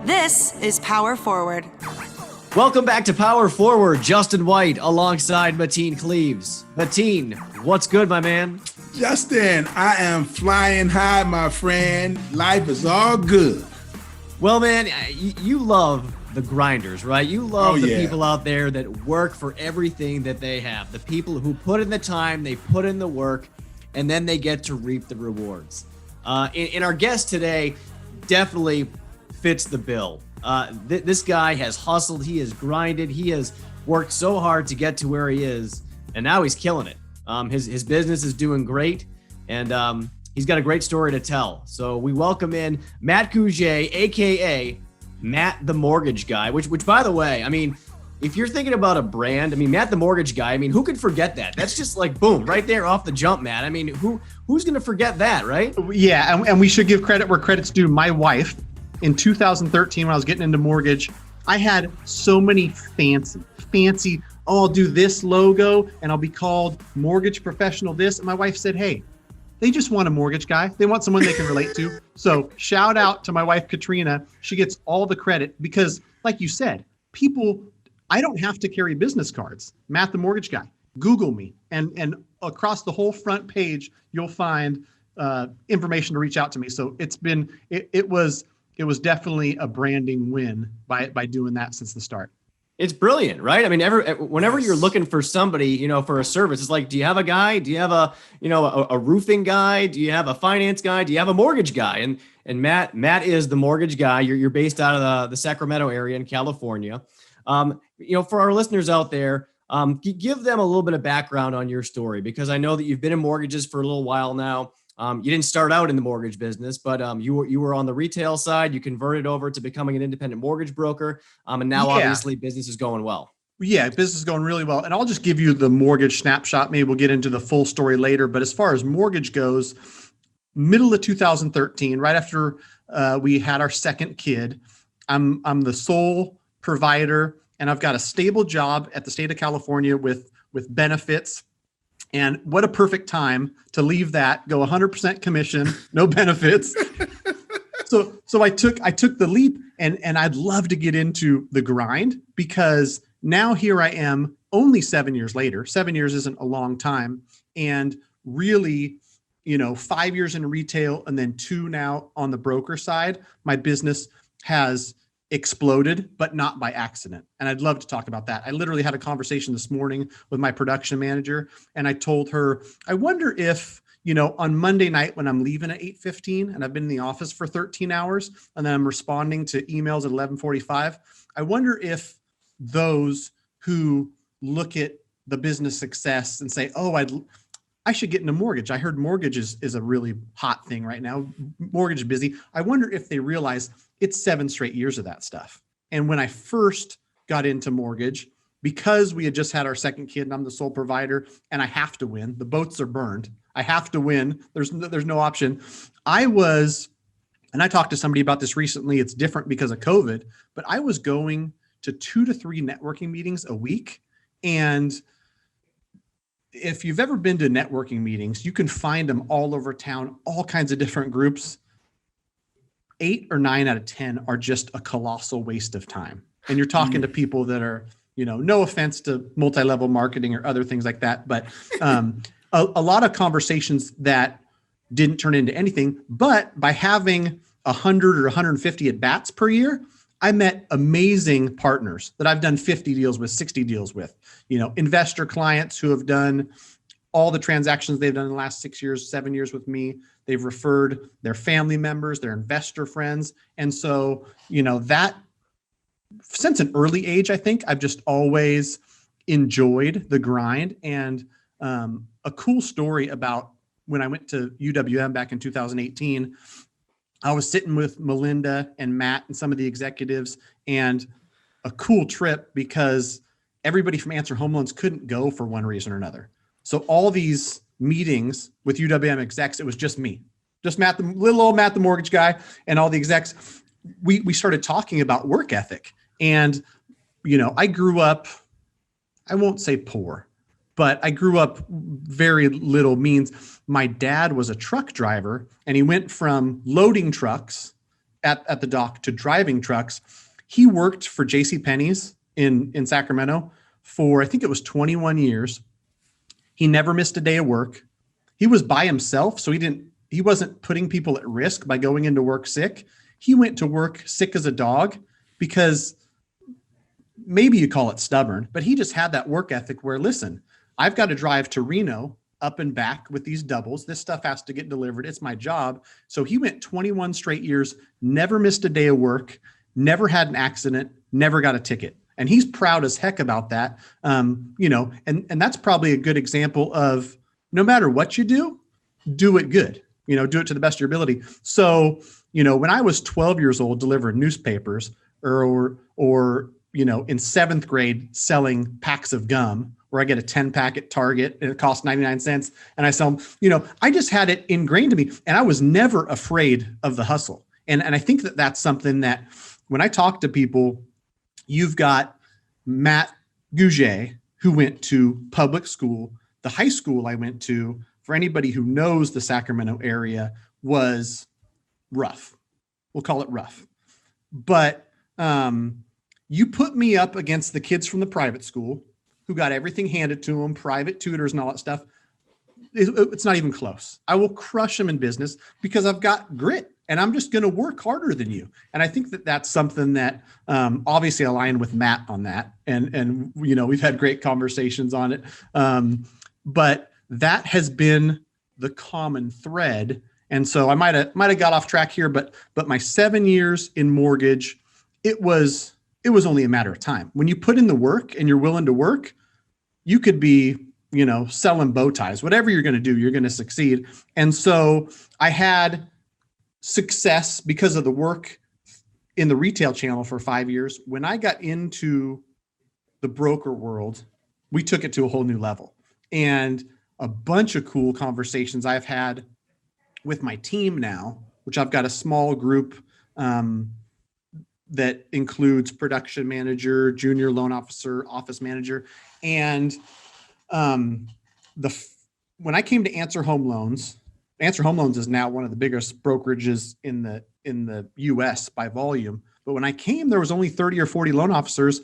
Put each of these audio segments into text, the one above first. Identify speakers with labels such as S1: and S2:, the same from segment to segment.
S1: This is Power Forward.
S2: Welcome back to Power Forward. Justin White alongside Mateen Cleaves. Mateen, what's good, my man?
S3: Justin, I am flying high, my friend. Life is all good.
S2: Well, man, you love the grinders, right? You love the people out there that work for everything that they have. The people who put in the time, they put in the work, and then they get to reap the rewards. In our guest today definitely fits the bill. This guy has hustled, he has grinded, he has worked so hard to get to where he is, and now he's killing it. His business is doing great, and he's got a great story to tell. So we welcome in Matt Gouge, aka Matt the Mortgage Guy, which by the way, I mean, if you're thinking about a brand, I mean, Matt the Mortgage Guy, I mean, who could forget that? That's just like, boom, right there off the jump, Matt. I mean, who's going to forget that, right?
S4: Yeah, and we should give credit where credit's due. My wife, in 2013, when I was getting into mortgage, I had so many fancy, oh, I'll do this logo and I'll be called mortgage professional this. And my wife said, hey, they just want a mortgage guy. They want someone they can relate to. So shout out to my wife, Katrina. She gets all the credit because, like you said, I don't have to carry business cards. Matt the Mortgage Guy. Google me, and across the whole front page, you'll find information to reach out to me. So it was definitely a branding win by doing that since the start.
S2: It's brilliant, right? I mean, whenever you're looking for somebody, for a service, it's like, do you have a guy? Do you have a roofing guy? Do you have a finance guy? Do you have a mortgage guy? And Matt is the mortgage guy. You're based out of the Sacramento area in California. For our listeners out there, give them a little bit of background on your story, because I know that you've been in mortgages for a little while now. You didn't start out in the mortgage business, but you were on the retail side. You converted over to becoming an independent mortgage broker, and now obviously business is going well.
S4: Yeah, business is going really well. And I'll just give you the mortgage snapshot. Maybe we'll get into the full story later. But as far as mortgage goes, middle of 2013, right after we had our second kid, I'm the sole provider, and I've got a stable job at the state of California with benefits. And what a perfect time to leave that, go 100% commission, no benefits. So I took the leap, and I'd love to get into the grind, because now here I am only 7 years later. 7 years isn't a long time. And really, 5 years in retail and then 2 now on the broker side, my business has exploded, but not by accident. And I'd love to talk about that. I literally had a conversation this morning with my production manager, and I told her, I wonder if, on Monday night when I'm leaving at 8:15 and I've been in the office for 13 hours and then I'm responding to emails at 11:45, I wonder if those who look at the business success and say, oh, I should get into mortgage. I heard mortgage is a really hot thing right now. Mortgage is busy. I wonder if they realize it's 7 straight years of that stuff. And when I first got into mortgage, because we had just had our second kid and I'm the sole provider and I have to win, the boats are burned. I have to win. There's no option. And I talked to somebody about this recently. It's different because of COVID, but I was going to 2 to 3 networking meetings a week. And if you've ever been to networking meetings, you can find them all over town, all kinds of different groups. 8 or 9 out of 10 are just a colossal waste of time. And you're talking to people that are, no offense to multi-level marketing or other things like that, but a lot of conversations that didn't turn into anything. But by having 100 or 150 at bats per year, I met amazing partners that I've done 50 deals with, 60 deals with, investor clients who have done all the transactions they've done in the last 6 years, 7 years with me. They've referred their family members, their investor friends. And so, that since an early age, I think I've just always enjoyed the grind. And a cool story about when I went to UWM back in 2018, I was sitting with Melinda and Matt and some of the executives, and a cool trip because everybody from Answer Home Loans couldn't go for one reason or another. So all these meetings with UWM execs, it was just me, just Matt, the little old Matt, the mortgage guy, and all the execs. We started talking about work ethic. And, I grew up, I won't say poor, but I grew up very little means. My dad was a truck driver, and he went from loading trucks at the dock to driving trucks. He worked for JCPenney's in Sacramento for, I think it was 21 years. He never missed a day of work. He was by himself, so he wasn't putting people at risk by going into work sick. He went to work sick as a dog because maybe you call it stubborn, but he just had that work ethic where, listen, I've got to drive to Reno up and back with these doubles. This stuff has to get delivered. It's my job. So he went 21 straight years, never missed a day of work, never had an accident, never got a ticket. And he's proud as heck about that. And that's probably a good example of no matter what you do it good, do it to the best of your ability. So, when I was 12 years old, delivering newspapers or in seventh grade, selling packs of gum, where I get a 10 pack at Target and it costs 99 cents and I sell them, I just had it ingrained to me and I was never afraid of the hustle. And I think that that's something that when I talk to people, you've got Matt Gouge, who went to public school. The high school I went to, for anybody who knows the Sacramento area, was rough. We'll call it rough. But you put me up against the kids from the private school who got everything handed to them, private tutors and all that stuff. It's not even close. I will crush them in business because I've got grit and I'm just going to work harder than you. And I think that that's something that obviously aligned with Matt on that. And we've had great conversations on it. But that has been the common thread. And so I might have got off track here, but my 7 years in mortgage, it was only a matter of time. When you put in the work and you're willing to work, you could be, selling bow ties, whatever you're going to do, you're going to succeed. And so I had success because of the work in the retail channel for 5 years. When I got into the broker world, we took it to a whole new level. And a bunch of cool conversations I've had with my team now, which I've got a small group that includes production manager, junior loan officer, office manager. And when I came to Answer Home Loans is now one of the biggest brokerages in the US by volume. But when I came, there was only 30 or 40 loan officers.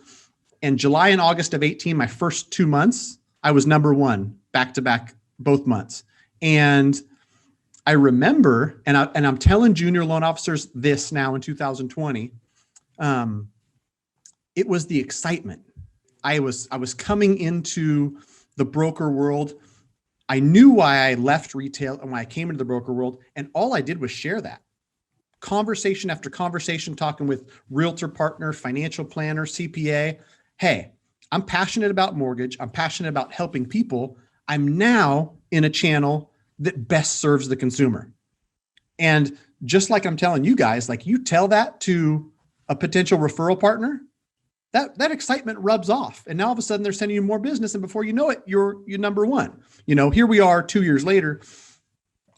S4: And July and August of 18, my first 2 months, I was number one back to back both months. And I remember, and I'm telling junior loan officers this now in 2020, it was the excitement. I was coming into the broker world. I knew why I left retail and why I came into the broker world. And all I did was share that. Conversation after conversation, talking with realtor partner, financial planner, CPA. Hey, I'm passionate about mortgage. I'm passionate about helping people. I'm now in a channel that best serves the consumer. And just like I'm telling you guys, like you tell that to a potential referral partner, that excitement rubs off. And now all of a sudden they're sending you more business. And before you know it, you're number one. Here we are 2 years later.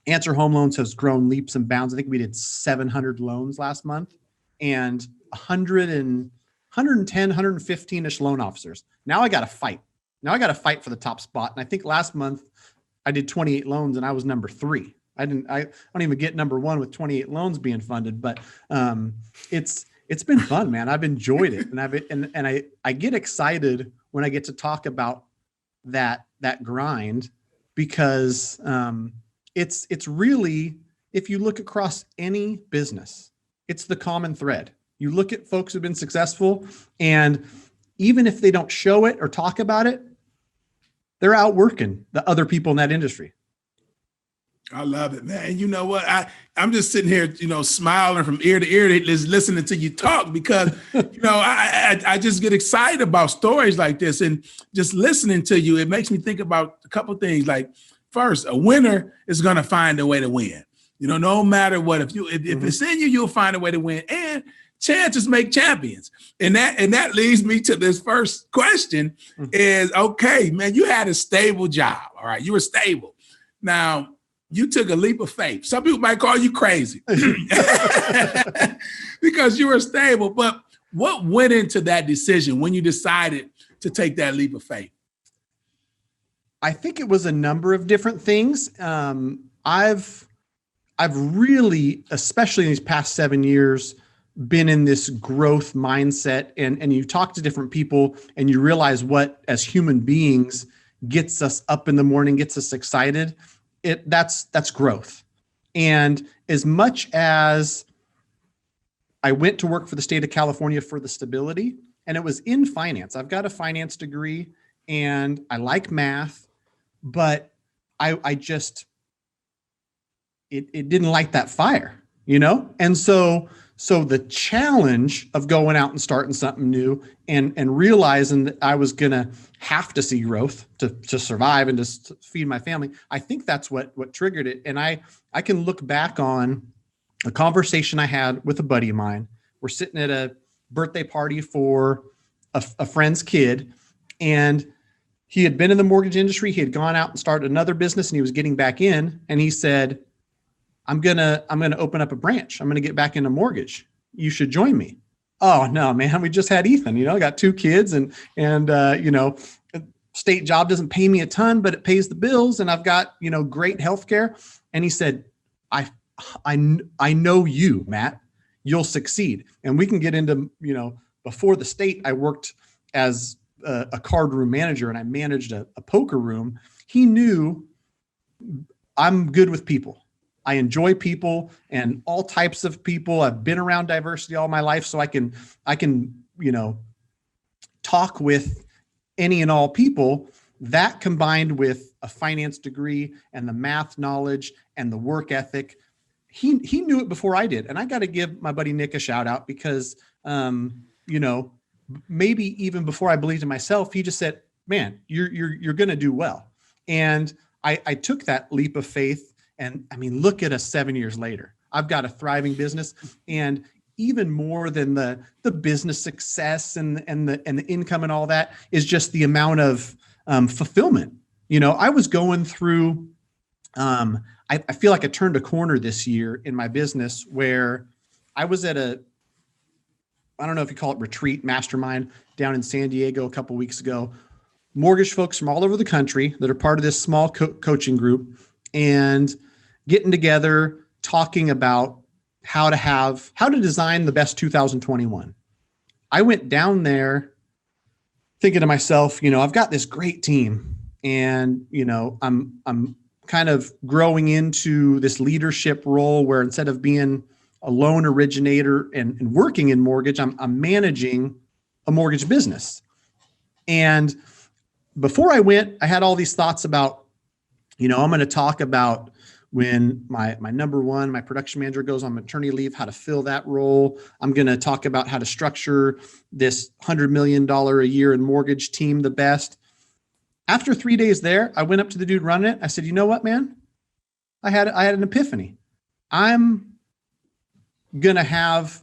S4: Answer Home Loans has grown leaps and bounds. I think we did 700 loans last month and 110, 115-ish loan officers. Now I got to fight. Now I got to fight for the top spot. And I think last month I did 28 loans and I was number 3. I don't even get number 1 with 28 loans being funded, but it's been fun, man. I've enjoyed it. And I get excited when I get to talk about that grind because it's really, if you look across any business, it's the common thread. You look at folks who've been successful, and even if they don't show it or talk about it, they're outworking the other people in that industry.
S3: I love it, man. And you know what? I'm just sitting here, smiling from ear to ear, listening to you talk because, I just get excited about stories like this and just listening to you. It makes me think about a couple of things. Like, first, a winner is going to find a way to win. No matter what, if it's in you, you'll find a way to win. And chances make champions. And that leads me to this first question is, okay, man, you had a stable job. All right. You were stable. Now, you took a leap of faith. Some people might call you crazy because you were stable. But what went into that decision when you decided to take that leap of faith?
S4: I think it was a number of different things. I've I've really, especially in these past 7 years, been in this growth mindset, and you talk to different people and you realize what, as human beings, gets us up in the morning, gets us excited. That's growth. And as much as I went to work for the state of California for the stability, and it was in finance. I've got a finance degree and I like math, but I just, it didn't light that fire, And so the challenge of going out and starting something new and realizing that I was going to have to see growth to survive and to feed my family, I think that's what triggered it. And I can look back on a conversation I had with a buddy of mine. We're sitting at a birthday party for a friend's kid, and he had been in the mortgage industry. He had gone out and started another business, and he was getting back in. And he said, I'm gonna open up a branch. I'm gonna get back into mortgage. You should join me. Oh no, man, we just had Ethan. I got 2 kids, and state job doesn't pay me a ton, but it pays the bills, and I've got great healthcare. And he said, I know you, Matt. You'll succeed. And we can get into before the state, I worked as a card room manager, and I managed a poker room. He knew I'm good with people. I enjoy people and all types of people. I've been around diversity all my life, so I can talk with any and all people. That combined with a finance degree and the math knowledge and the work ethic, he knew it before I did. And I got to give my buddy Nick a shout out because, maybe even before I believed in myself, he just said, man, you're going to do well. And I took that leap of faith. And I mean, look at us 7 years later. I've got a thriving business, and even more than the business success and the income and all that is just the amount of fulfillment. I was going through, I feel like I turned a corner this year in my business where I was at I don't know if you call it retreat, mastermind down in San Diego a couple of weeks ago. Mortgage folks from all over the country that are part of this small coaching group, and getting together, talking about how to design the best 2021. I went down there thinking to myself, I've got this great team, and I'm kind of growing into this leadership role where instead of being a loan originator and working in mortgage, I'm managing a mortgage business. And before I went, I had all these thoughts about, I'm going to talk about when my number one, my production manager, goes on maternity leave, how to fill that role. I'm going to talk about how to structure this $100 million a year in mortgage team the best. After 3 days there, I went up to the dude running it. I said, you know what, man? I had an epiphany. I'm going to have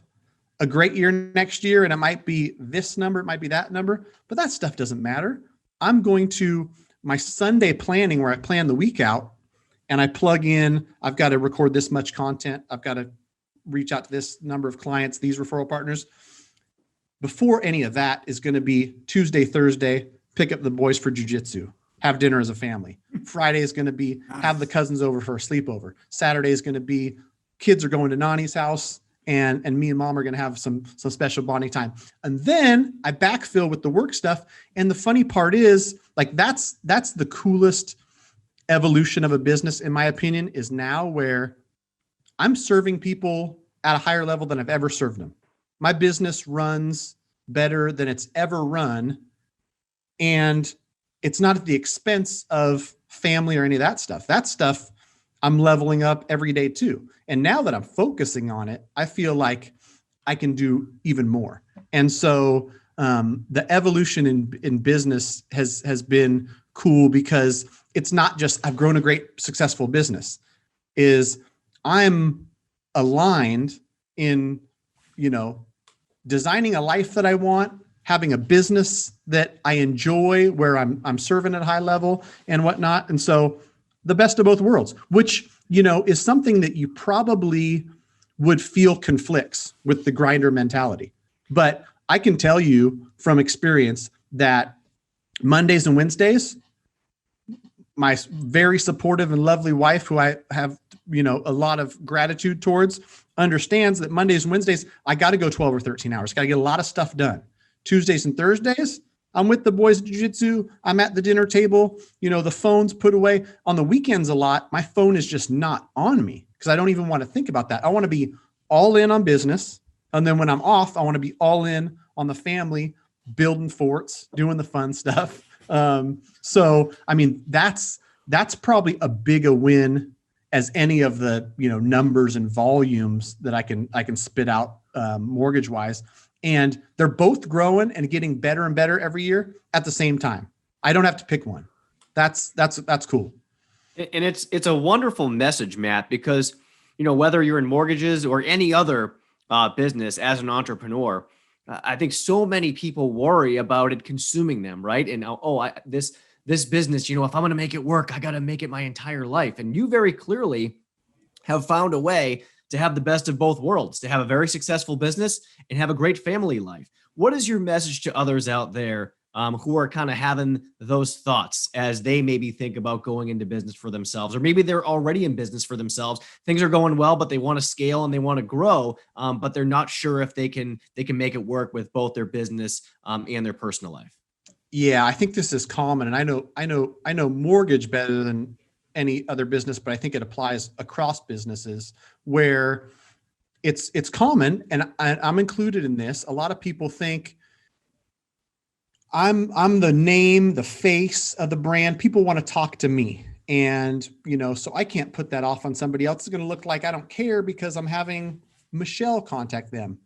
S4: a great year next year, and it might be this number, it might be that number, but that stuff doesn't matter. I'm going to my Sunday planning where I plan the week out, and I plug in, I've got to record this much content. I've got to reach out to this number of clients, these referral partners. Before any of that is going to be Tuesday, Thursday, pick up the boys for jujitsu, have dinner as a family. Friday is going to be have the cousins over for a sleepover. Saturday is going to be kids are going to Nani's house, and me and mom are going to have some special bonding time. And then I backfill with the work stuff. And the funny part is, like, that's the coolest evolution of a business, in my opinion, is now where I'm serving people at a higher level than I've ever served them. My business runs better than it's ever run. And it's not at the expense of family or any of that stuff. That stuff I'm leveling up every day too. And now that I'm focusing on it, I feel like I can do even more. And so the evolution in business has been cool, because it's not just I've grown a great successful business, is I'm aligned in, designing a life that I want, having a business that I enjoy, where I'm serving at a high level and whatnot. And so the best of both worlds, which, is something that you probably would feel conflicts with the grinder mentality. But I can tell you from experience that Mondays and Wednesdays, my very supportive and lovely wife, who I have, a lot of gratitude towards, understands that Mondays and Wednesdays, I got to go 12 or 13 hours. Got to get a lot of stuff done. Tuesdays and Thursdays, I'm with the boys at jiu-jitsu. I'm at the dinner table, the phone's put away. On the weekends a lot, my phone is just not on me because I don't even want to think about that. I want to be all in on business. And then when I'm off, I want to be all in on the family, building forts, doing the fun stuff. So, I mean, that's probably a big a win as any of the, numbers and volumes that I can spit out, mortgage wise. And they're both growing and getting better and better every year at the same time. I don't have to pick one. That's cool.
S2: And it's a wonderful message, Matt, because, whether you're in mortgages or any other business as an entrepreneur, I think so many people worry about it consuming them, right? And this business, if I'm going to make it work, I got to make it my entire life. And you very clearly have found a way to have the best of both worlds, to have a very successful business and have a great family life. What is your message to others out there who are kind of having those thoughts as they maybe think about going into business for themselves, or maybe they're already in business for themselves? Things are going well, but they want to scale and they want to grow, but they're not sure if they can make it work with both their business and their personal life.
S4: Yeah, I think this is common, and I know mortgage better than any other business, but I think it applies across businesses where it's common, and I'm included in this. A lot of people think I'm the name, the face of the brand. People want to talk to me, and so I can't put that off on somebody else. It's going to look like I don't care because I'm having Michelle contact them.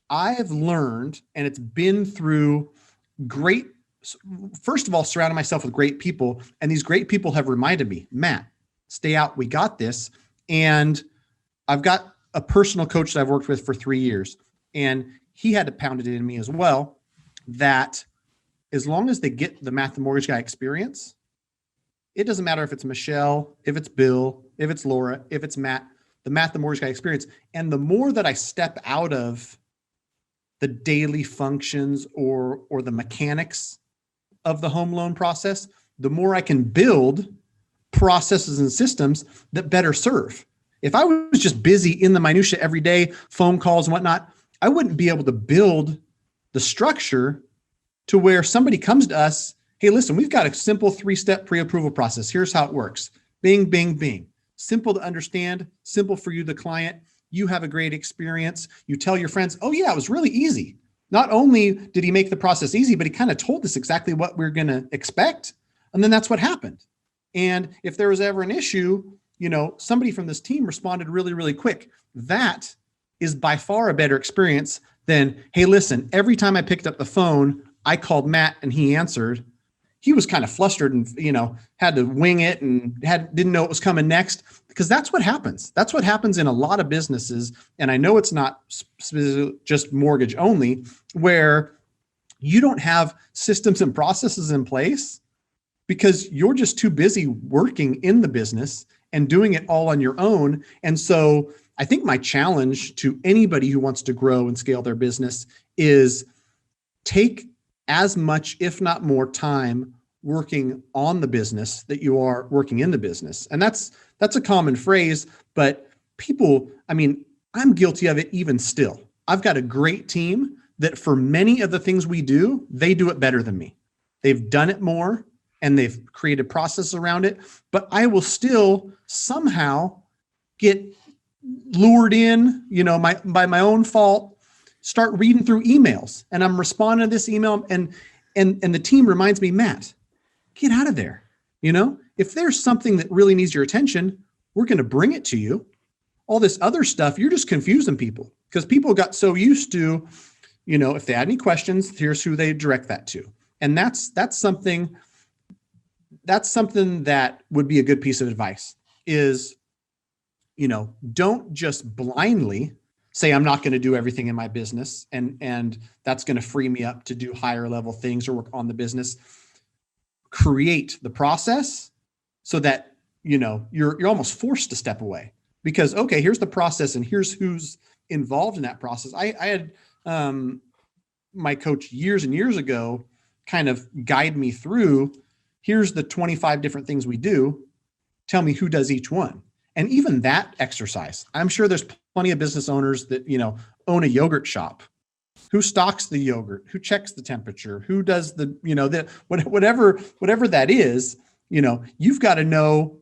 S4: I have learned, and it's been through first of all, surrounding myself with great people. And these great people have reminded me, Matt, stay out. We got this. And I've got a personal coach that I've worked with for 3 years. And he had to pound it in me as well, that as long as they get the Matt the Mortgage Guy experience, it doesn't matter if it's Michelle, if it's Bill, if it's Laura, if it's Matt, the Matt the Mortgage Guy experience. And the more that I step out of the daily functions or the mechanics of the home loan process, the more I can build processes and systems that better serve. If I was just busy in the minutia every day, phone calls and whatnot, I wouldn't be able to build the structure to where somebody comes to us, hey, listen, we've got a simple 3-step pre-approval process. Here's how it works. Bing, bing, bing. Simple to understand, simple for you, the client. You have a great experience. You tell your friends, oh yeah, it was really easy. Not only did he make the process easy, but he kind of told us exactly what we're going to expect. And then that's what happened. And if there was ever an issue, somebody from this team responded really, really quick. That is by far a better experience than, hey, listen, every time I picked up the phone, I called Matt and he answered. He was kind of flustered and, had to wing it and didn't know what was coming next, because that's what happens. That's what happens in a lot of businesses. And I know it's not just mortgage only, where you don't have systems and processes in place because you're just too busy working in the business and doing it all on your own. And so I think my challenge to anybody who wants to grow and scale their business is take as much, if not more, time working on the business that you are working in the business. And that's a common phrase, but people, I'm guilty of it even still. I've got a great team that for many of the things we do, they do it better than me. They've done it more and they've created processes around it, but I will still somehow get lured in, by my own fault, start reading through emails, and I'm responding to this email, and the team reminds me, Matt, get out of there. If there's something that really needs your attention, we're going to bring it to you. All this other stuff, you're just confusing people, because people got so used to, if they had any questions, here's who they direct that to. And that's something that would be a good piece of advice is, don't just blindly say, I'm not going to do everything in my business, and that's going to free me up to do higher level things or work on the business. Create the process so that, you're almost forced to step away, because, okay, here's the process and here's who's involved in that process. I had my coach years and years ago kind of guide me through, here's the 25 different things we do. Tell me who does each one. And even that exercise, I'm sure there's plenty of business owners that, own a yogurt shop. Who stocks the yogurt? Who checks the temperature? Who does whatever that is, you've got to know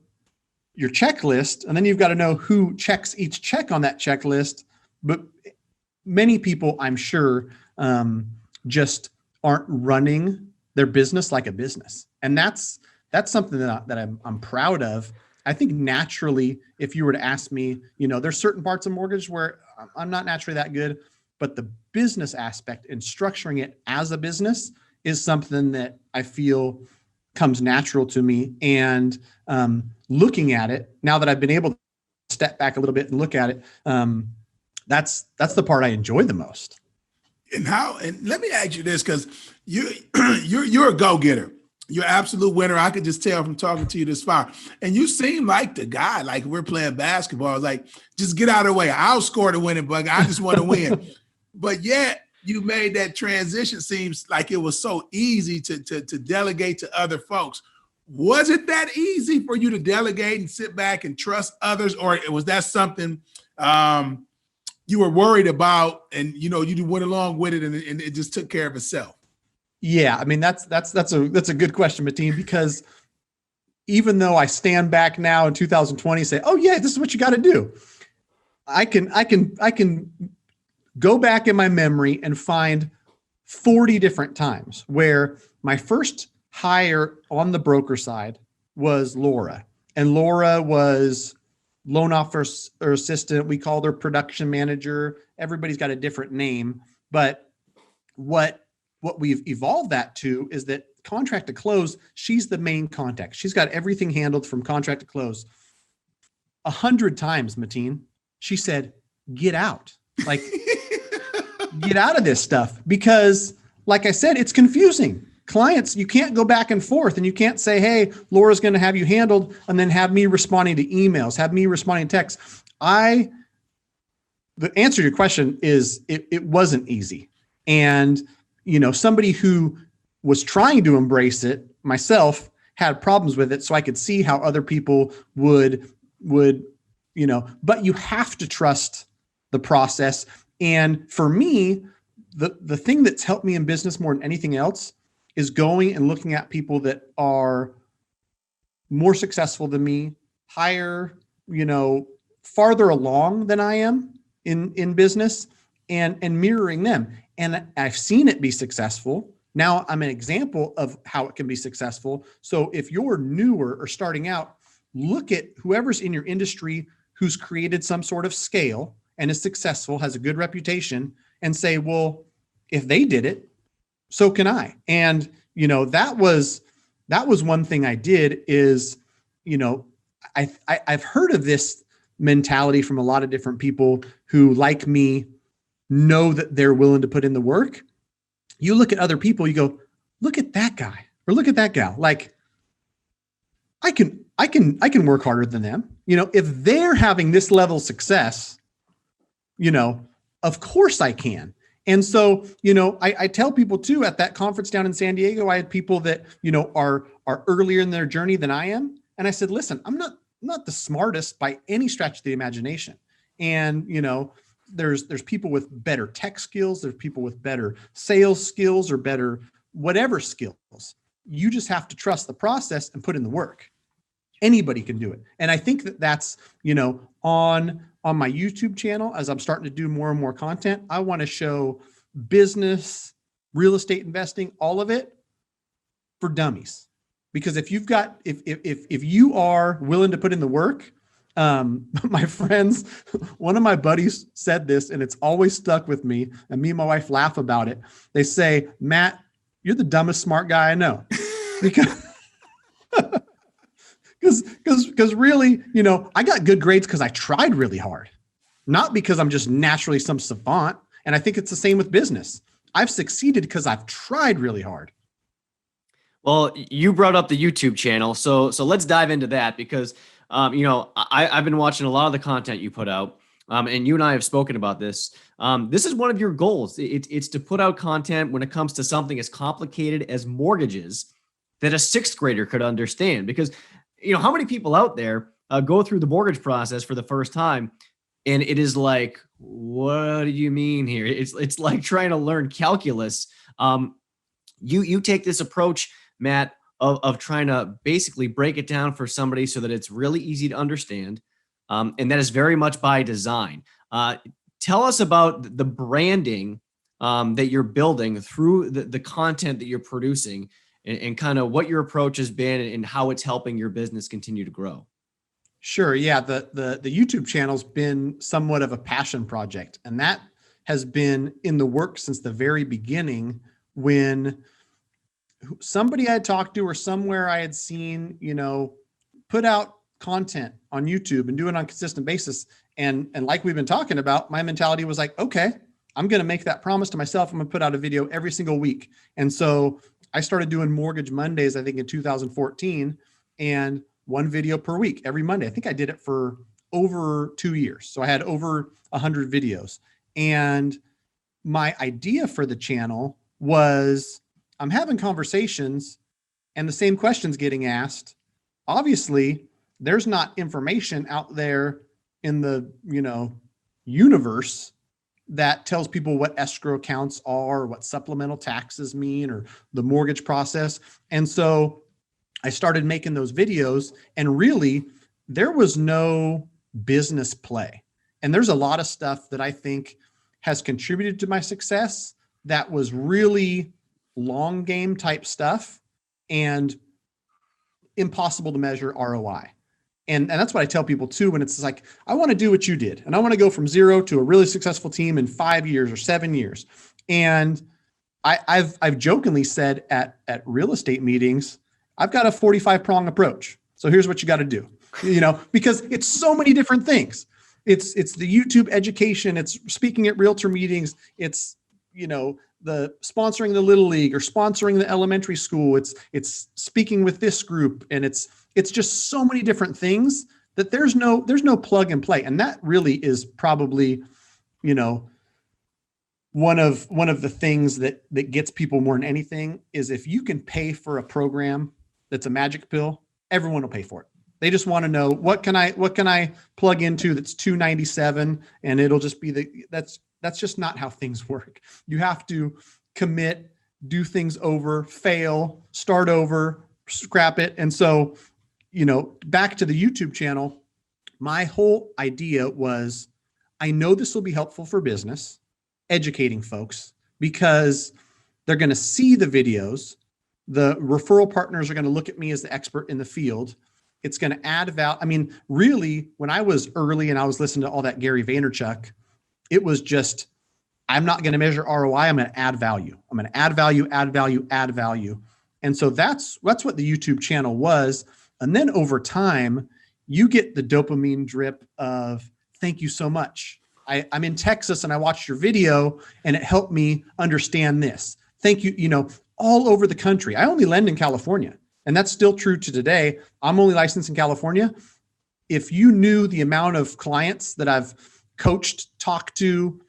S4: your checklist, and then you've got to know who checks each check on that checklist. But many people, I'm sure, just aren't running their business like a business. And that's something that I'm proud of. I think naturally, if you were to ask me, there's certain parts of mortgage where I'm not naturally that good, but the business aspect and structuring it as a business is something that I feel comes natural to me. And looking at it, now that I've been able to step back a little bit and look at it, that's the part I enjoy the most.
S3: And let me ask you this, because you're a go-getter. You're an absolute winner. I could just tell from talking to you this far. And you seem like the guy, like we're playing basketball, like just get out of the way. I'll score the winning bucket. I just want to win. But yet you made that transition seems like it was so easy to delegate to other folks. Was it that easy for you to delegate and sit back and trust others? Or was that something you were worried about and, you went along with it and it just took care of itself?
S4: Yeah. I mean, that's a good question, Mateen, because even though I stand back now in 2020, say, oh yeah, this is what you got to do. I can go back in my memory and find 40 different times where my first hire on the broker side was Laura, and Laura was loan officer assistant. We called her production manager. Everybody's got a different name, but what we've evolved that to is that contract to close, she's the main contact. She's got everything handled from contract to close. 100 times, Mateen, she said, get out. Like, get out of this stuff, because like I said, it's confusing. Clients, you can't go back and forth, and you can't say, hey, Laura's going to have you handled, and then have me responding to emails, have me responding to texts. The answer to your question is it wasn't easy. And, somebody who was trying to embrace it, myself, had problems with it. So I could see how other people would, but you have to trust the process. And for me, the thing that's helped me in business more than anything else is going and looking at people that are more successful than me, higher, farther along than I am in business, and mirroring them. And I've seen it be successful. Now I'm an example of how it can be successful. So if you're newer or starting out, look at whoever's in your industry who's created some sort of scale and is successful, has a good reputation, and say, well, if they did it, so can I. And, that was one thing I did is, I've heard of this mentality from a lot of different people who, like me, know that they're willing to put in the work. You look at other people, you go, look at that guy or look at that gal. Like, I can work harder than them. If they're having this level of success, of course I can. And so, I tell people too, at that conference down in San Diego, I had people that, are earlier in their journey than I am. And I said, listen, I'm not the smartest by any stretch of the imagination. And, there's people with better tech skills. There's people with better sales skills or better whatever skills. You just have to trust the process and put in the work. Anybody can do it. And I think that's, on my YouTube channel, as I'm starting to do more and more content, I want to show business, real estate investing, all of it for dummies. Because if you are willing to put in the work, my friends, one of my buddies said this, and it's always stuck with me, and me and my wife laugh about it. They say, Matt, you're the dumbest smart guy I know. Because really, I got good grades because I tried really hard, not because I'm just naturally some savant. And I think it's the same with business. I've succeeded because I've tried really hard.
S2: Well, you brought up the YouTube channel. So let's dive into that, because, I've been watching a lot of the content you put out, and you and I have spoken about this. This is one of your goals. It's to put out content when it comes to something as complicated as mortgages that a sixth grader could understand. Because, how many people out there go through the mortgage process for the first time, and it is like, what do you mean here? It's like trying to learn calculus. You take this approach, Matt, of trying to basically break it down for somebody so that it's really easy to understand. And that is very much by design. Tell us about the branding that you're building through the content that you're producing, and kind of what your approach has been and how it's helping your business continue to grow.
S4: Sure. Yeah. The YouTube channel's been somewhat of a passion project, and that has been in the works since the very beginning, when somebody I had talked to or somewhere I had seen, put out content on YouTube and do it on a consistent basis. And like we've been talking about, my mentality was like, okay, I'm going to make that promise to myself. I'm going to put out a video every single week. And so I started doing Mortgage Mondays, I think in 2014, and one video per week every Monday. I think I did it for over 2 years. So I had over 100 videos. And my idea for the channel was, I'm having conversations and the same questions getting asked. Obviously, there's not information out there in the, universe that tells people what escrow accounts are, what supplemental taxes mean, or the mortgage process. And so I started making those videos, and really there was no business play. And there's a lot of stuff that I think has contributed to my success that was really long game type stuff and impossible to measure ROI. And that's what I tell people too, when it's like, I want to do what you did, and I want to go from 0 to a really successful team in 5 years or 7 years. And I've jokingly said at real estate meetings, I've got a 45-prong approach. So here's what you got to do, because it's so many different things. It's the YouTube education, it's speaking at realtor meetings, it's, the sponsoring the Little League or sponsoring the elementary school. It's speaking with this group, and it's just so many different things that there's no plug and play. And that really is probably, one of the things that gets people more than anything is, if you can pay for a program that's a magic pill, everyone will pay for it. They just want to know, what can I plug into that's $297, and it'll just be that's just not how things work. You have to commit, do things over, fail, start over, scrap it. And so, back to the YouTube channel, my whole idea was, I know this will be helpful for business, educating folks, because they're going to see the videos. The referral partners are going to look at me as the expert in the field. It's going to add value. I mean, really, when I was early and I was listening to all that Gary Vaynerchuk, it was just, I'm not going to measure ROI. I'm going to add value. I'm going to add value, add value, add value. And so that's what the YouTube channel was. And then over time, you get the dopamine drip of, thank you so much. I'm in Texas and I watched your video and it helped me understand this. Thank you. All over the country. I only lend in California, and that's still true to today. I'm only licensed in California. If you knew the amount of clients that I've coached, talked to,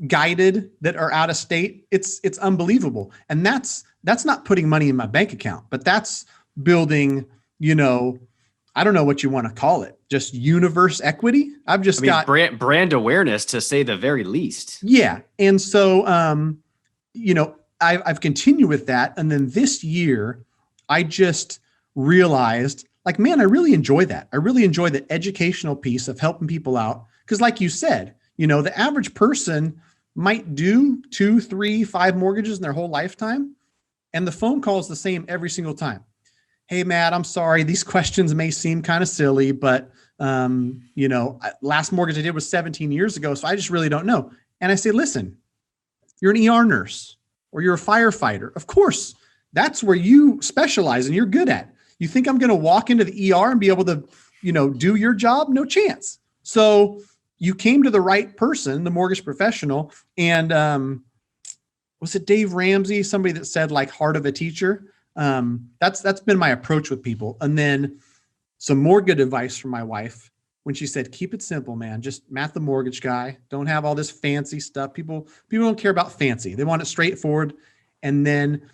S4: guided that are out of state, it's unbelievable. And that's not putting money in my bank account, but that's building, I don't know what you want to call it, just universe equity. Got
S2: brand awareness, to say the very least.
S4: Yeah. And so, I've continued with that. And then this year, I just realized, like, man, I really enjoy that. I really enjoy the educational piece of helping people out. Because like you said, the average person might do 2, 3, 5 mortgages in their whole lifetime. And the phone call is the same every single time. Hey, Matt, I'm sorry. These questions may seem kind of silly, but, last mortgage I did was 17 years ago. So I just really don't know. And I say, listen, you're an ER nurse or you're a firefighter. Of course, that's where you specialize and you're good at. You think I'm going to walk into the ER and be able to, do your job? No chance. So you came to the right person, the mortgage professional. And was it Dave Ramsey, somebody that said, like, heart of a teacher? That's been my approach with people. And then some more good advice from my wife when she said, keep it simple, man. Just Matt the mortgage guy. Don't have all this fancy stuff. People don't care about fancy. They want it straightforward. And then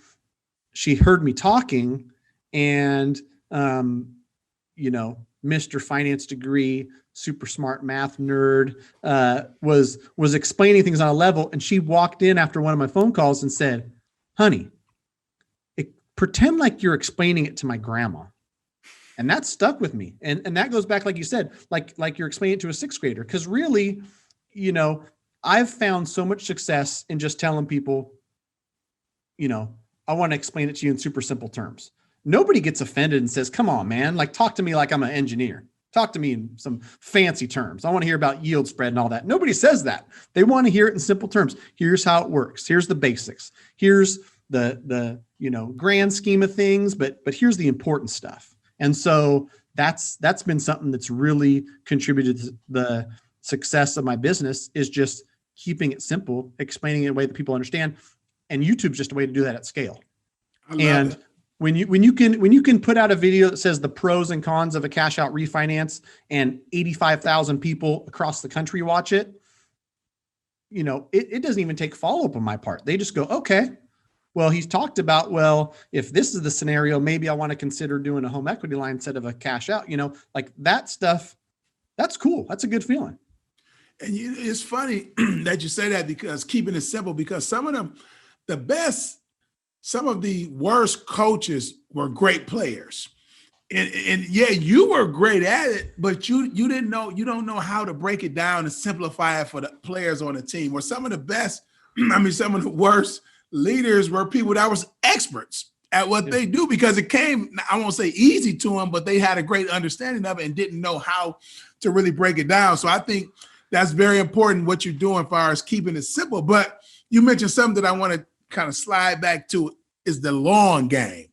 S4: she heard me talking and, Mr. Finance degree, super smart math nerd, was explaining things on a level. And she walked in after one of my phone calls and said, honey, pretend like you're explaining it to my grandma. And that stuck with me. And that goes back, like you said, like you're explaining it to a sixth grader. Because really, I've found so much success in just telling people, I want to explain it to you in super simple terms. Nobody gets offended and says, come on, man, like talk to me like I'm an engineer. Talk to me in some fancy terms. I want to hear about yield spread and all that. Nobody says that. They want to hear it in simple terms. Here's how it works. Here's the basics. Here's the grand scheme of things, but here's the important stuff. And so that's been something that's really contributed to the success of my business, is just keeping it simple, explaining it in a way that people understand. And YouTube's just a way to do that at scale. And when you can put out a video that says the pros and cons of a cash out refinance and 85,000 people across the country watch it, it doesn't even take follow-up on my part. They just go, okay, well, he's talked about, well, if this is the scenario, maybe I want to consider doing a home equity line instead of a cash out, like that stuff. That's cool. That's a good feeling.
S3: And it's funny that you say that, because keeping it simple, because some of them, some of the worst coaches were great players. And yeah, you were great at it, but you don't know how to break it down and simplify it for the players on the team. Or some of the best, some of the worst leaders were people that was experts at what they do, because it came, I won't say easy to them, but they had a great understanding of it and didn't know how to really break it down. So I think that's very important what you're doing as far as keeping it simple. But you mentioned something that I want to kind of slide back to, is the long game.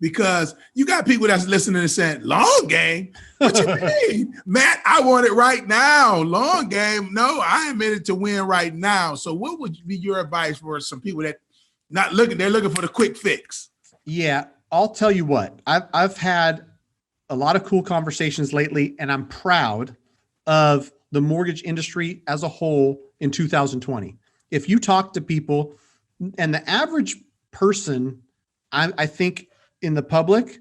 S3: Because you got people that's listening and saying, long game? What you mean? Matt, I want it right now. Long game? No, I am in it to win right now. So what would be your advice for some people that they're looking for the quick fix?
S4: Yeah, I'll tell you what, I've had a lot of cool conversations lately, and I'm proud of the mortgage industry as a whole in 2020. If you talk to people, and the average person, I think in the public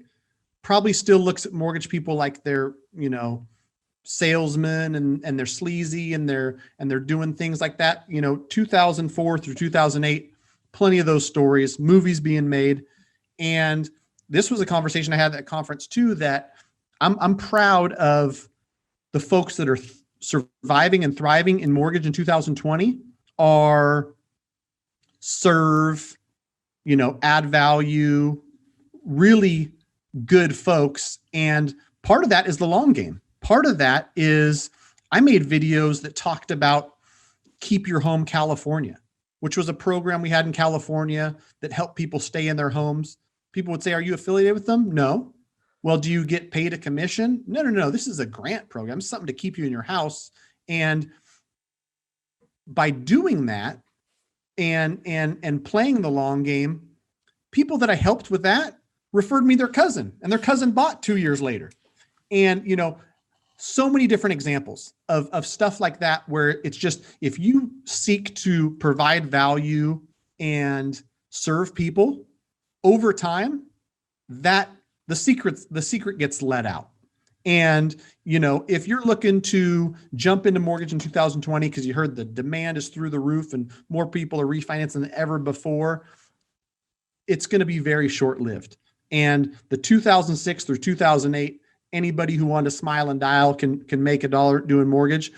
S4: probably still looks at mortgage people like they're, salesmen and they're sleazy and they're doing things like that. 2004 through 2008, plenty of those stories, movies being made. And this was a conversation I had at that conference too, that I'm proud of the folks that are surviving and thriving in mortgage in 2020 are serve, add value, really good folks. And part of that is the long game. Part of that is I made videos that talked about Keep Your Home California, which was a program we had in California that helped people stay in their homes. People would say, are you affiliated with them? No. Well, do you get paid a commission? No. This is a grant program, something to keep you in your house. And by doing that and playing the long game, people that I helped with that referred me their cousin, and their cousin bought 2 years later. And, so many different examples of stuff like that, where it's just, if you seek to provide value and serve people over time, that the secret gets let out. And, if you're looking to jump into mortgage in 2020, because you heard the demand is through the roof and more people are refinancing than ever before, it's going to be very short-lived. And the 2006 through 2008, anybody who wanted to smile and dial can make $1 doing mortgage.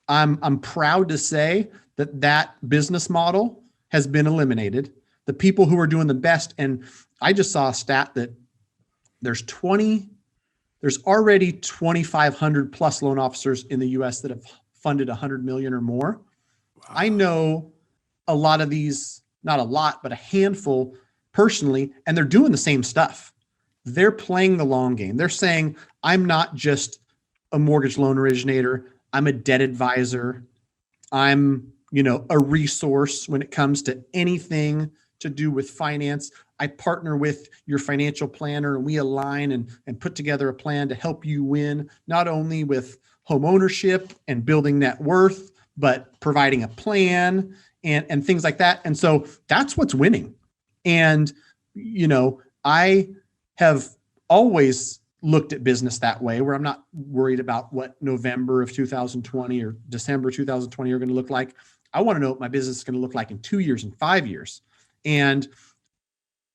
S4: I'm proud to say that business model has been eliminated. The people who are doing the best, and I just saw a stat that there's already 2,500 plus loan officers in the U.S. that have funded 100 million or more. Wow. I know a lot of these, not a lot, but a handful personally, and they're doing the same stuff. They're playing the long game. They're saying, I'm not just a mortgage loan originator. I'm a debt advisor. I'm, a resource when it comes to anything to do with finance. I partner with your financial planner, and we align and put together a plan to help you win, not only with home ownership and building net worth, but providing a plan and things like that. And so that's what's winning. And, I have always looked at business that way, where I'm not worried about what November of 2020 or December 2020 are going to look like. I want to know what my business is going to look like in 2 years and 5 years. And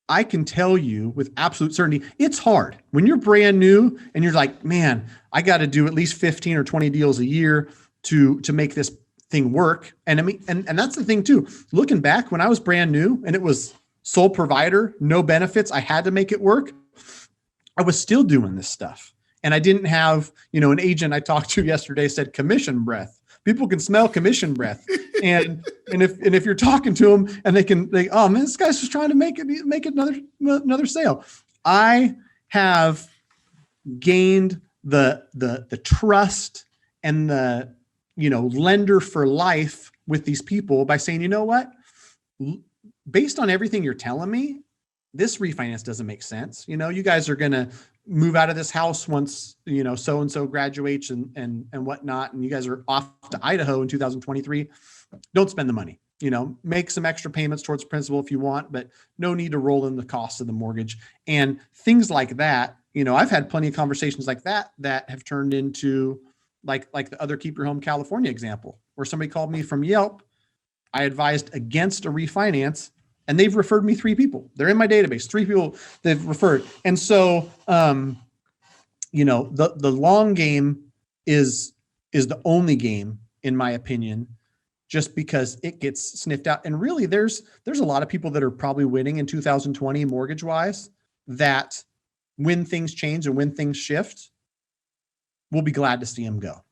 S4: I can tell you with absolute certainty, it's hard when you're brand new and you're like, man, I got to do at least 15 or 20 deals a year to make this thing work. And I mean, and that's the thing too, looking back when I was brand new and it was sole provider, no benefits, I had to make it work. I was still doing this stuff. And I didn't have, an agent I talked to yesterday said commission breath. People can smell commission breath. And if you're talking to them and oh man, this guy's just trying to make it another sale. I have gained the trust and the, lender for life with these people by saying, you know what, based on everything you're telling me, this refinance doesn't make sense. You guys are going to move out of this house once, so-and-so graduates and whatnot. And you guys are off to Idaho in 2023. Don't spend the money, make some extra payments towards principal if you want, but no need to roll in the cost of the mortgage and things like that. I've had plenty of conversations like that have turned into like the other Keep Your Home California example, where somebody called me from Yelp. I advised against a refinance and they've referred me 3 people. They're in my database, 3 people they've referred. And so, the long game is the only game, in my opinion, just because it gets sniffed out. And really there's a lot of people that are probably winning in 2020 mortgage wise, that when things change and when things shift, we'll be glad to see them go,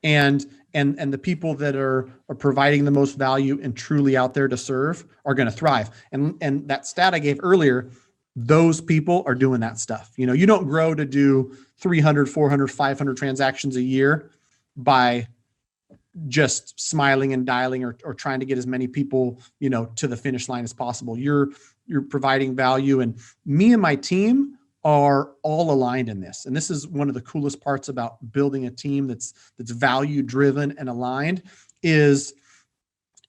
S4: and the people that are providing the most value and truly out there to serve are going to thrive. And that stat I gave earlier, those people are doing that stuff. You don't grow to do 300, 400, 500 transactions a year by just smiling and dialing or trying to get as many people, to the finish line as possible. You're providing value, and me and my team are all aligned in this. And this is one of the coolest parts about building a team that's value driven and aligned, is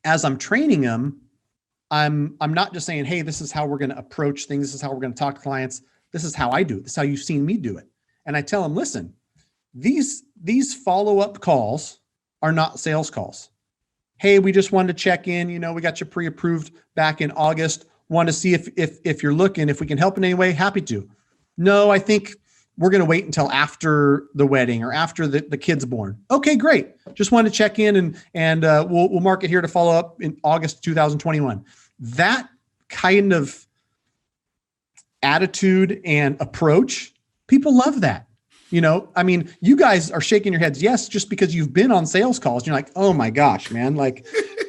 S4: as I'm training them, I'm not just saying, hey, this is how we're going to approach things. This is how we're going to talk to clients. This is how I do it. This is how you've seen me do it. And I tell them, listen, these follow-up calls are not sales calls. Hey, we just wanted to check in. We got you pre-approved back in August. Want to see if you're looking, if we can help in any way, happy to. No, I think we're going to wait until after the wedding or after the kid's born. Okay, great. Just wanted to check in and we'll mark it here to follow up in August 2021. That kind of attitude and approach, people love that. You guys are shaking your heads, yes, just because you've been on sales calls. You're like, oh my gosh, man,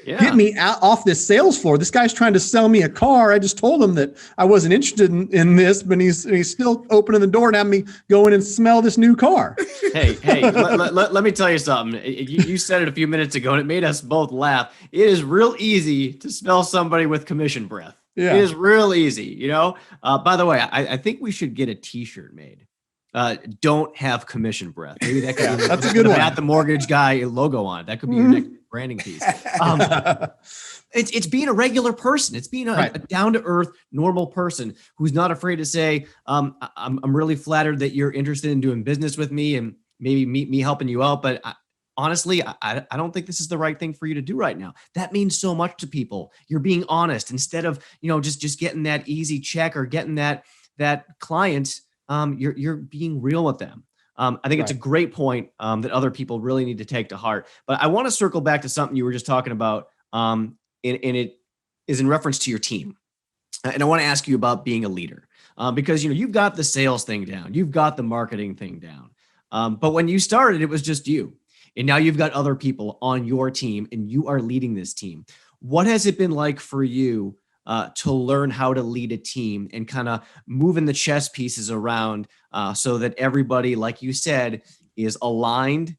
S4: get me off this sales floor. This guy's trying to sell me a car. I just told him that I wasn't interested in this, but he's still opening the door and having me go in and smell this new car.
S2: Hey, let me tell you something. You said it a few minutes ago and it made us both laugh. It is real easy to smell somebody with commission breath. Yeah. It is real easy, By the way, I think we should get a t-shirt made. Don't have commission breath. Maybe that could be
S4: that's a good one.
S2: Matt the mortgage guy logo on it. That could be your next branding piece. It's being a regular person. It's being a down to earth, normal person who's not afraid to say, I'm really flattered that you're interested in doing business with me and maybe me helping you out. But honestly, I don't think this is the right thing for you to do right now. That means so much to people. You're being honest instead of, just getting that easy check or getting that client. You're being real with them. I think it's a great point that other people really need to take to heart. But I want to circle back to something you were just talking about, and it is in reference to your team. And I want to ask you about being a leader because you've got the sales thing down, you've got the marketing thing down. But when you started, it was just you, and now you've got other people on your team, and you are leading this team. What has it been like for you to learn how to lead a team and kind of moving the chess pieces around so that everybody, like you said, is aligned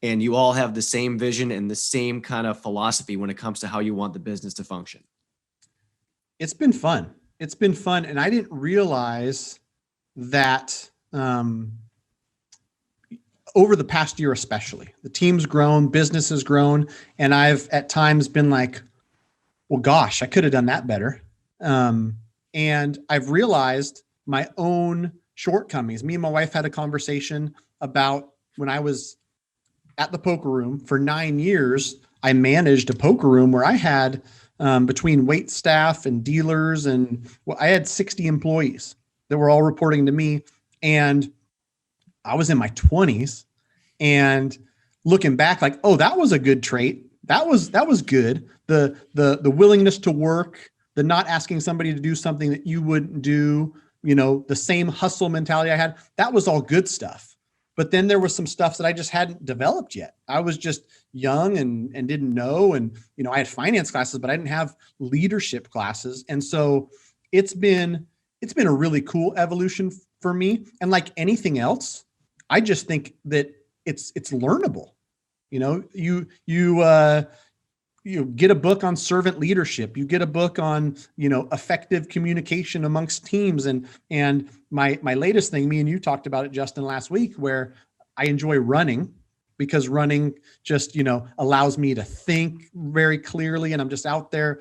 S2: and you all have the same vision and the same kind of philosophy when it comes to how you want the business to function?
S4: It's been fun. And I didn't realize that over the past year, especially, the team's grown, business has grown, and I've at times been like, well, gosh, I could have done that better. And I've realized my own shortcomings. Me and my wife had a conversation about when I was at the poker room for 9 years. I managed a poker room where I had between wait staff and dealers, and I had 60 employees that were all reporting to me. And I was in my 20s, and looking back, like, oh, that was a good trait. That was good. The willingness to work, the not asking somebody to do something that you wouldn't do, the same hustle mentality I had, that was all good stuff. But then there was some stuff that I just hadn't developed yet. I was just young and didn't know. And, I had finance classes, but I didn't have leadership classes. And so it's been a really cool evolution for me. And like anything else, I just think that it's learnable. You get a book on servant leadership. You get a book on, effective communication amongst teams. And my latest thing, me and you talked about it, Justin, last week, where I enjoy running because running just, allows me to think very clearly. And I'm just out there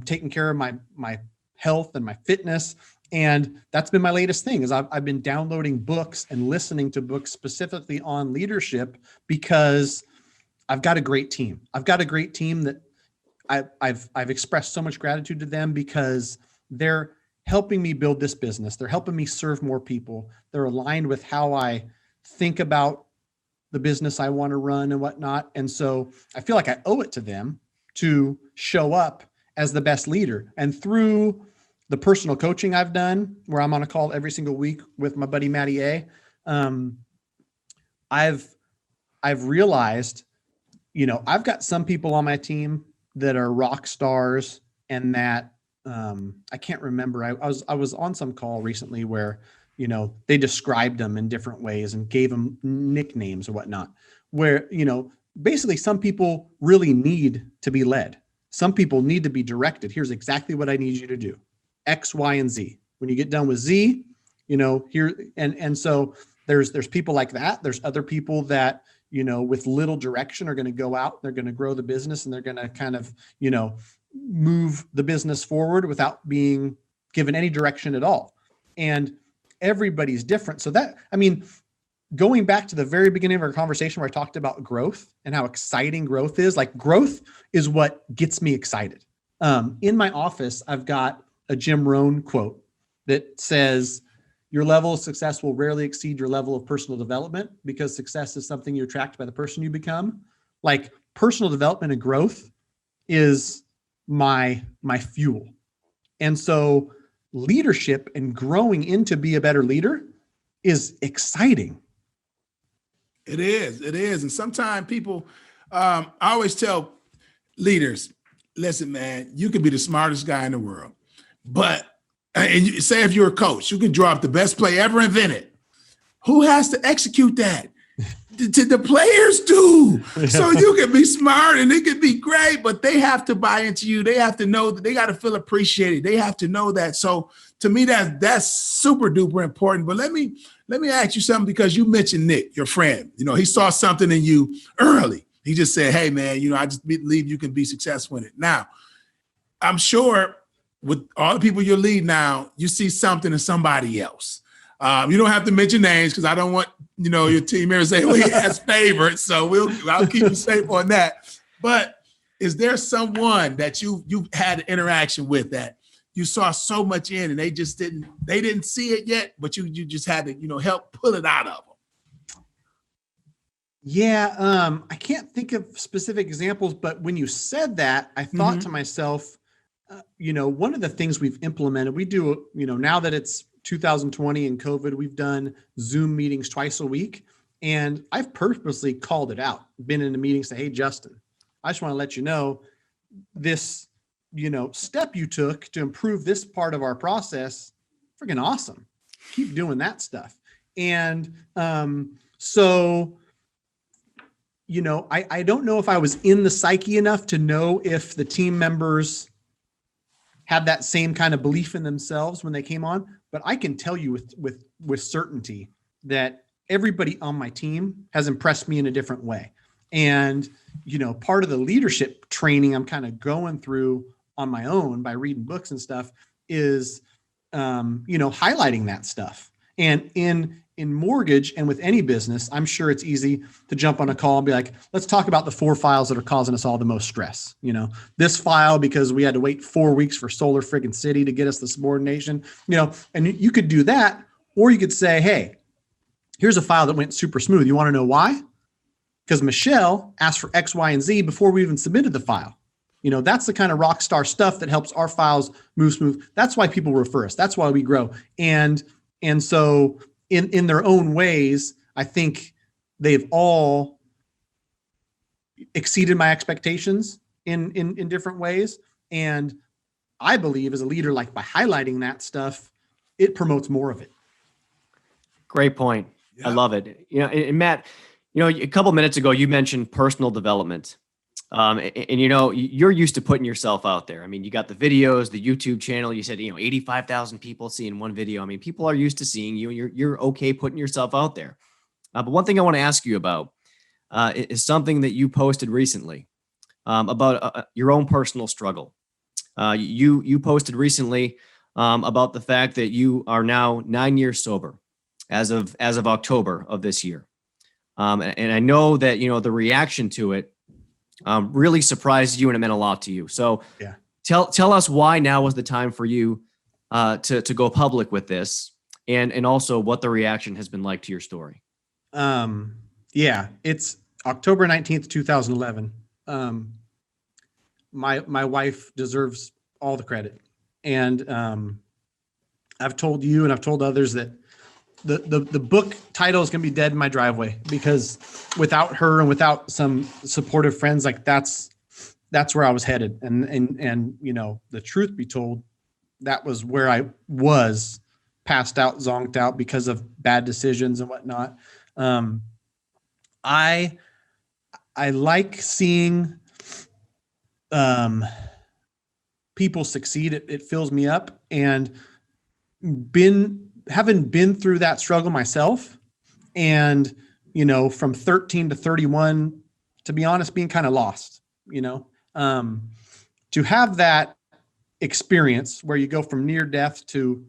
S4: taking care of my health and my fitness. And that's been my latest thing is I've been downloading books and listening to books specifically on leadership because I've got a great team. I've got a great team that I've expressed so much gratitude to them because they're helping me build this business. They're helping me serve more people. They're aligned with how I think about the business I want to run and whatnot. And so I feel like I owe it to them to show up as the best leader. And through the personal coaching I've done, where I'm on a call every single week with my buddy Matty A, I've realized, I've got some people on my team that are rock stars, and that I can't remember. I was on some call recently where, they described them in different ways and gave them nicknames or whatnot, where, basically some people really need to be led. Some people need to be directed. Here's exactly what I need you to do. X, Y, and Z. When you get done with Z, here, and so there's people like that. There's other people that, with little direction are going to go out, they're going to grow the business, and they're going to kind of, move the business forward without being given any direction at all. And everybody's different. So going back to the very beginning of our conversation where I talked about growth and how exciting growth is, like growth is what gets me excited. In my office, I've got a Jim Rohn quote that says, your level of success will rarely exceed your level of personal development, because success is something you attract by the person you become. Like personal development and growth is my fuel. And so leadership and growing into be a better leader is exciting.
S3: It is. And sometimes people, I always tell leaders, listen, man, you could be the smartest guy in the world, but and you say if you're a coach, you can draw up the best play ever invented. Who has to execute that? The players do. So you can be smart and it could be great, but they have to buy into you. They have to know that they got to feel appreciated. They have to know that. So to me, that's super duper important. But let me ask you something, because you mentioned Nick, your friend. He saw something in you early. He just said, hey, man, I just believe you can be successful in it. Now, I'm sure with all the people you lead now, you see something in somebody else. You don't have to mention names because I don't want, your team here to say, well, he has favorites. So I'll keep you safe on that. But is there someone that you had an interaction with that you saw so much in and they didn't see it yet, but you just had to, help pull it out of them?
S4: Yeah. I can't think of specific examples, but when you said that, I thought to myself, one of the things we've implemented, we do, now that it's 2020 and COVID, we've done Zoom meetings twice a week. And I've purposely called it out, been in a meeting, say, hey, Justin, I just want to let you know this, step you took to improve this part of our process, freaking awesome. Keep doing that stuff. And so, I don't know if I was in the psyche enough to know if the team members had that same kind of belief in themselves when they came on, but I can tell you with certainty that everybody on my team has impressed me in a different way. And, part of the leadership training I'm kind of going through on my own by reading books and stuff is highlighting that stuff. And in mortgage and with any business, I'm sure it's easy to jump on a call and be like, let's talk about the 4 files that are causing us all the most stress. This file, because we had to wait 4 weeks for Solar friggin' City to get us the subordination, and you could do that, or you could say, hey, here's a file that went super smooth. You want to know why? Because Michelle asked for X, Y, and Z before we even submitted the file. That's the kind of rock star stuff that helps our files move smooth. That's why people refer us. That's why we grow. And so in their own ways, I think they've all exceeded my expectations in different ways. And I believe as a leader, like by highlighting that stuff, it promotes more of it.
S2: Great point. Yeah. I love it. And Matt, a couple minutes ago, you mentioned personal development. You're used to putting yourself out there. I mean, you got the videos, the YouTube channel. You said, 85,000 people seeing one video. I mean, people are used to seeing you. You're okay putting yourself out there. But one thing I want to ask you about is something that you posted recently about your own personal struggle. You posted recently about the fact that you are now 9 years sober as of October of this year. And I know that, the reaction to it really surprised you and it meant a lot to you. So yeah. Tell us why now was the time for you to go public with this, and also what the reaction has been like to your story.
S4: Yeah, it's October 19th, 2011. My wife deserves all the credit. And I've told you and I've told others that the book title is going to be dead in my driveway, because without her and without some supportive friends, like that's where I was headed. And the truth be told, that was where I was, passed out, zonked out because of bad decisions and whatnot. I like seeing people succeed. It fills me up, and having been through that struggle myself, and from 13 to 31, to be honest, being kind of lost, to have that experience where you go from near death to,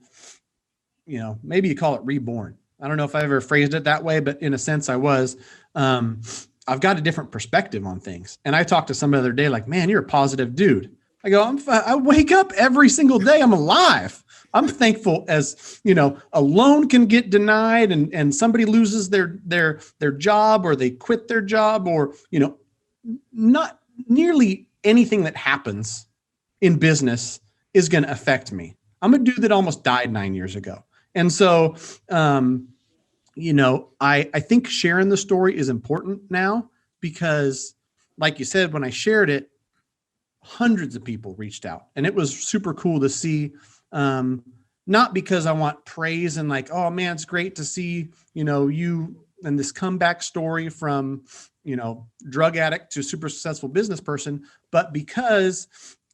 S4: maybe you call it reborn. I don't know if I ever phrased it that way, but in a sense I was. I've got a different perspective on things. And I talked to somebody the other day, like, man, you're a positive dude. I go, I wake up every single day. I'm alive. I'm thankful as, a loan can get denied and somebody loses their job, or they quit their job, or, not nearly anything that happens in business is going to affect me. I'm a dude that almost died 9 years ago. And so, I think sharing the story is important now, because like you said, when I shared it, hundreds of people reached out, and it was super cool to see, not because I want praise and like, oh man, it's great to see, you and this comeback story from, drug addict to super successful business person, but because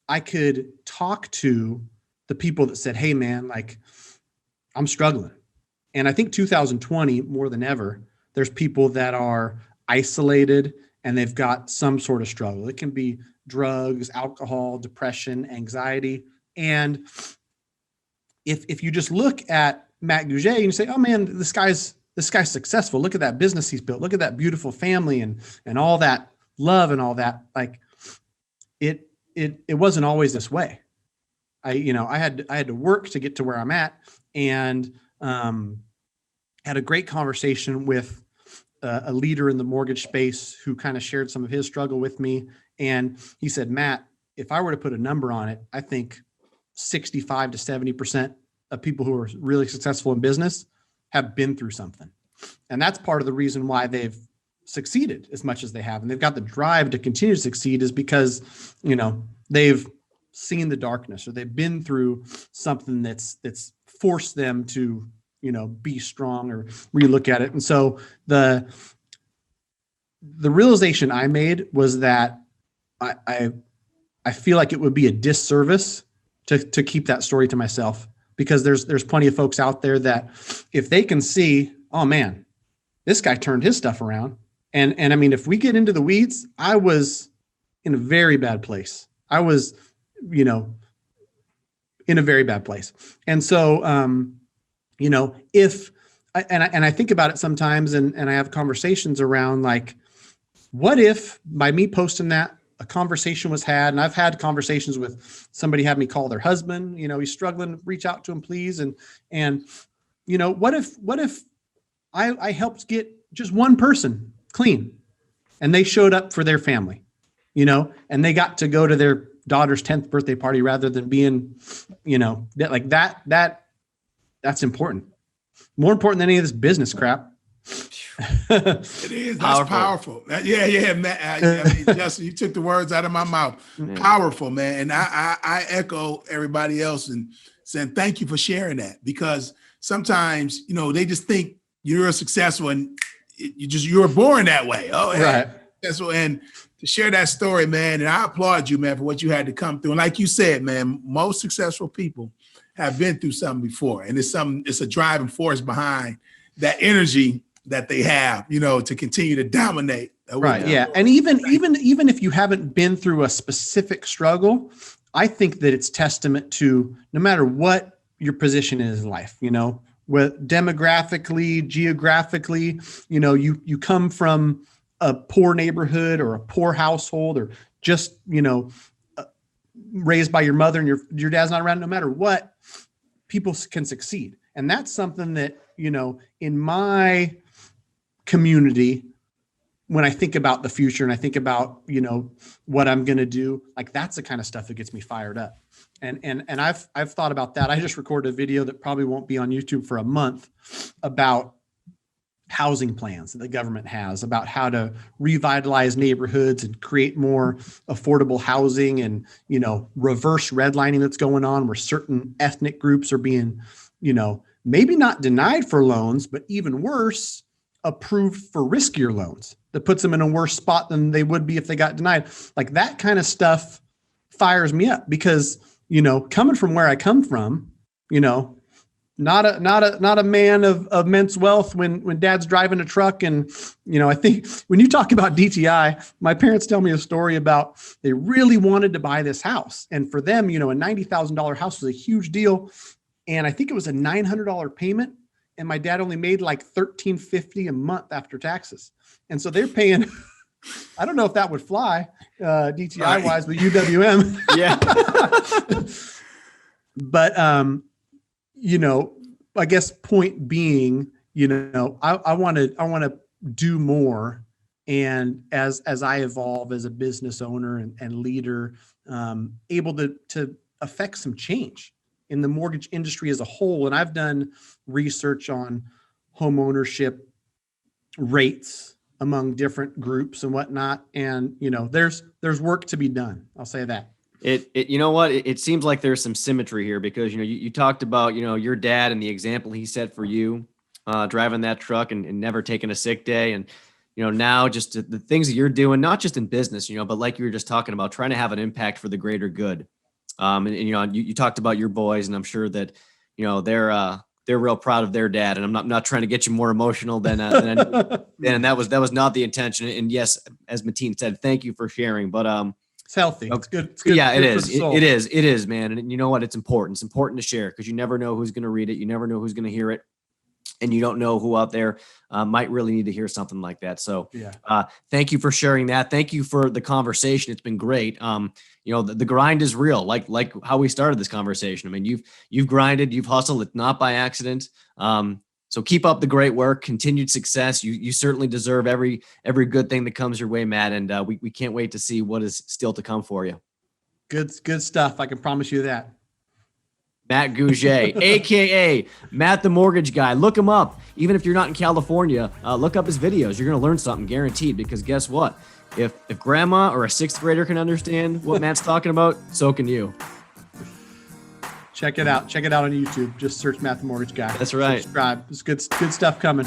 S4: I could talk to the people that said, hey man, like I'm struggling. And I think 2020 more than ever, there's people that are isolated and they've got some sort of struggle. It can be drugs, alcohol, depression, anxiety. And if you just look at Matt Gouge and you say, oh man, this guy's successful. Look at that business he's built. Look at that beautiful family and all that love and all that. Like it wasn't always this way. I had to work to get to where I'm at, and had a great conversation with a leader in the mortgage space who kind of shared some of his struggle with me. And he said, Matt, if I were to put a number on it, I think 65 to 70% of people who are really successful in business have been through something. And that's part of the reason why they've succeeded as much as they have. And they've got the drive to continue to succeed, is because, they've seen the darkness, or they've been through something that's forced them to, be strong or relook at it. And so the realization I made was that I feel like it would be a disservice to keep that story to myself, because there's plenty of folks out there that if they can see, oh man, this guy turned his stuff around. And I mean, if we get into the weeds, I was in a very bad place. I was, in a very bad place. And so, if I think about it sometimes, and I have conversations around like, what if by me posting that, a conversation was had? And I've had conversations with somebody had me call their husband, he's struggling, reach out to him, please. And what if I helped get just one person clean and they showed up for their family, and they got to go to their daughter's 10th birthday party rather than being, that's important. More important than any of this business crap.
S3: It is. That's powerful. Yeah, Matt. Justin, you took the words out of my mouth. Powerful, man. And I echo everybody else and saying thank you for sharing that, because sometimes, they just think you're successful and you were born that way. Oh, right. And to share that story, man, and I applaud you, man, for what you had to come through. And like you said, man, most successful people have been through something before, and it's a driving force behind that energy that they have, to continue to dominate.
S4: Right. Yeah. And even if you haven't been through a specific struggle, I think that it's testament to no matter what your position is in life, with demographically, geographically, you come from a poor neighborhood or a poor household, or just, raised by your mother and your dad's not around, no matter what, people can succeed. And that's something that, in my community, when I think about the future and I think about, what I'm going to do, like that's the kind of stuff that gets me fired up. And I've thought about that. I just recorded a video that probably won't be on YouTube for a month about housing plans that the government has, about how to revitalize neighborhoods and create more affordable housing, and, reverse redlining that's going on, where certain ethnic groups are being, maybe not denied for loans, but even worse, approved for riskier loans that puts them in a worse spot than they would be if they got denied. Like that kind of stuff fires me up, because, coming from where I come from, not a man of immense wealth when dad's driving a truck. And, I think when you talk about DTI, my parents tell me a story about they really wanted to buy this house. And for them, a $90,000 house was a huge deal. And I think it was a $900 payment. And my dad only made like $1,350 a month after taxes. And so they're paying, I don't know if that would fly DTI wise with UWM.
S2: Yeah.
S4: But, I guess point being, I want to do more. And as I evolve as a business owner and leader, able to affect some change in the mortgage industry as a whole. And I've done research on home ownership rates among different groups and whatnot. And, there's work to be done. I'll say that.
S2: It seems like there's some symmetry here, because, you talked about, your dad and the example he set for you, driving that truck and never taking a sick day. And, now just the things that you're doing, not just in business, but like you were just talking about, trying to have an impact for the greater good. You talked about your boys, and I'm sure that, they're real proud of their dad. And I'm not trying to get you more emotional than and that was not the intention. And yes, as Mateen said, thank you for sharing, but,
S4: it's healthy. It's good. It's good.
S2: Yeah,
S4: good
S2: it is. It is, man. And you know what? It's important. It's important to share, because you never know who's going to read it. You never know who's going to hear it. And you don't know who out there might really need to hear something like that. So thank you for sharing that. Thank you for the conversation. It's been great. The grind is real, like how we started this conversation. I mean, you've grinded, you've hustled. It's not by accident. So keep up the great work, continued success. You certainly deserve every good thing that comes your way, Matt. And we can't wait to see what is still to come for you.
S4: Good stuff. I can promise you that.
S2: Matt Gouge, AKA Matt the Mortgage Guy. Look him up. Even if you're not in California, look up his videos. You're going to learn something, guaranteed, because guess what? If grandma or a sixth grader can understand what Matt's talking about, so can you.
S4: Check it out. Check it out on YouTube. Just search Matt the Mortgage Guy.
S2: That's right.
S4: Subscribe. It's good stuff coming.